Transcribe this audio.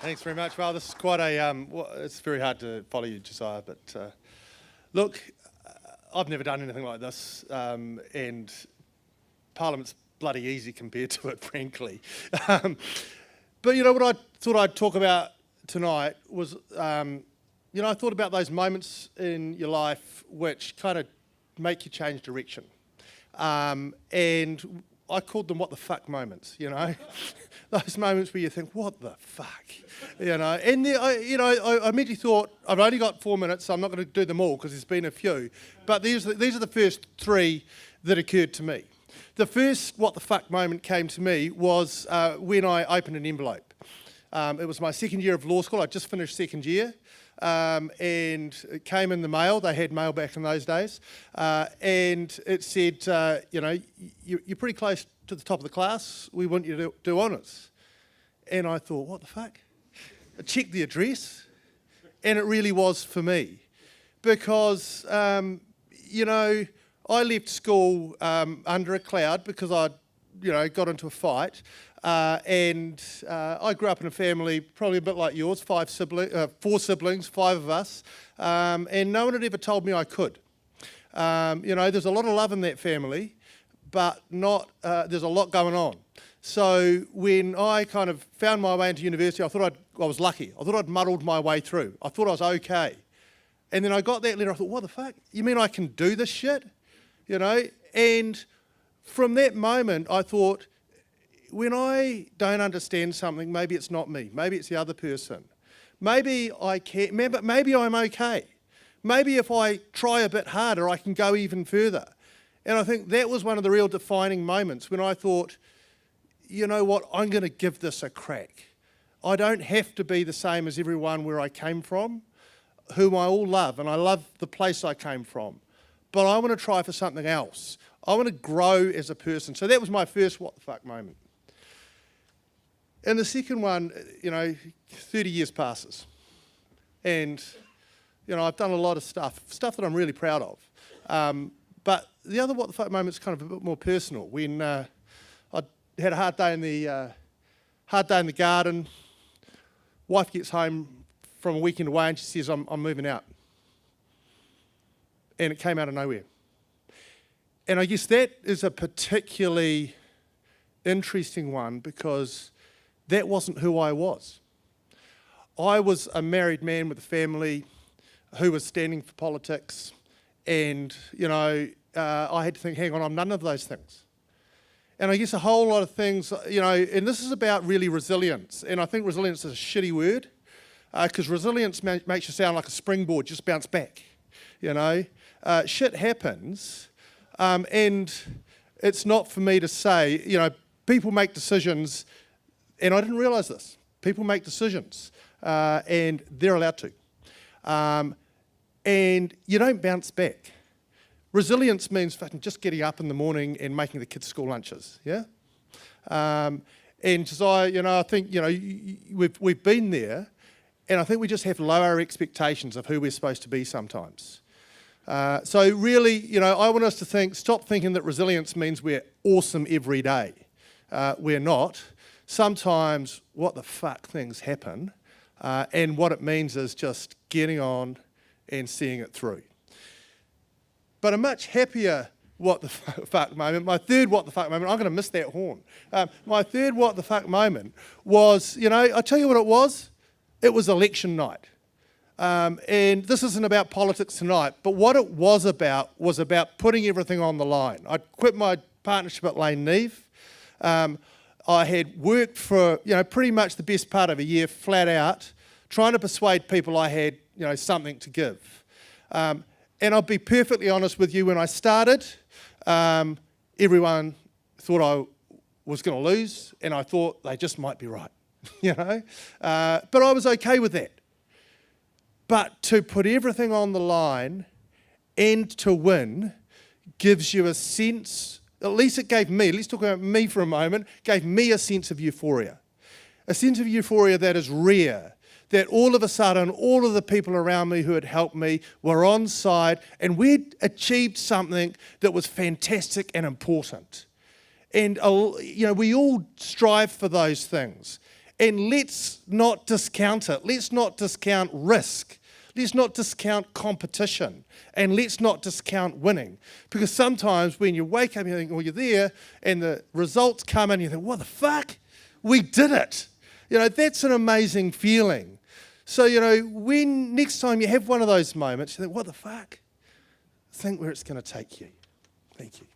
Thanks very much. Well, this is quite a, it's very hard to follow you, Josiah, but look, I've never done anything like this, and Parliament's bloody easy compared to it, frankly. But you know what I thought I'd talk about tonight was, I thought about those moments in your life which kind of make you change direction. And I called them what the fuck moments, those moments where you think, what the fuck, And I immediately thought, I've only got 4 minutes, so I'm not going to do them all because there's been a few. But these are the first three that occurred to me. The first what the fuck moment came to me was when I opened an envelope. It was my second year of law school. I just finished second year. And it came in the mail. They had mail back in those days. And it said, you're pretty close to the top of the class. We want you to do honours. And I thought, what the fuck? I checked the address, and it really was for me. Because, I left school under a cloud because I got into a fight. And I grew up in a family probably a bit like yours, 4 siblings, 5 of us, and no one had ever told me I could. There's a lot of love in that family, but there's a lot going on. So when I kind of found my way into university, I was lucky. I thought I'd muddled my way through. I thought I was okay. And then I got that letter, I thought, what the fuck? You mean I can do this shit? And from that moment, I thought, when I don't understand something, maybe it's not me. Maybe it's the other person. Maybe I can't. Maybe I'm okay. Maybe if I try a bit harder, I can go even further. And I think that was one of the real defining moments when I thought, you know what, I'm going to give this a crack. I don't have to be the same as everyone where I came from, whom I all love, and I love the place I came from. But I want to try for something else. I want to grow as a person. So that was my first what the fuck moment. And the second one, 30 years passes. And, I've done a lot of stuff that I'm really proud of. But the other what the fuck moment is kind of a bit more personal. When I had a hard day in the garden, wife gets home from a weekend away and she says, I'm moving out. And it came out of nowhere. And I guess that is a particularly interesting one because that wasn't who I was. I was a married man with a family who was standing for politics, and I had to think, hang on, I'm none of those things. And I guess a whole lot of things, and this is about really resilience, and I think resilience is a shitty word, because resilience makes you sound like a springboard, just bounce back, Shit happens, and it's not for me to say, people make decisions. And I didn't realise this. People make decisions, and they're allowed to. And you don't bounce back. Resilience means just getting up in the morning and making the kids' school lunches, yeah? And Josiah, I think, we've been there, and I think we just have lower expectations of who we're supposed to be sometimes. So really, I want us to stop thinking that resilience means we're awesome every day. We're not. Sometimes what the fuck things happen, and what it means is just getting on and seeing it through. But a much happier what the fuck moment, my third what the fuck moment, I'm going to miss that horn. My third what the fuck moment was, I tell you what it was election night. And this isn't about politics tonight, but what it was about putting everything on the line. I quit my partnership at Lane Neve. I had worked for, pretty much the best part of a year flat out, trying to persuade people I had, something to give. And I'll be perfectly honest with you, when I started, everyone thought I was going to lose, and I thought they just might be right, But I was okay with that. But to put everything on the line and to win gives you a sense. At least it gave me, let's talk about me for a moment, gave me a sense of euphoria. A sense of euphoria that is rare, that all of a sudden, all of the people around me who had helped me were on side, and we'd achieved something that was fantastic and important. And, we all strive for those things. And let's not discount it. Let's not discount risk. Let's not discount competition. And let's not discount winning. Because sometimes when you wake up and you think, well, you're there, and the results come in, and you think, what the fuck? We did it. That's an amazing feeling. So, when next time you have one of those moments, you think, what the fuck? Think where it's going to take you. Thank you.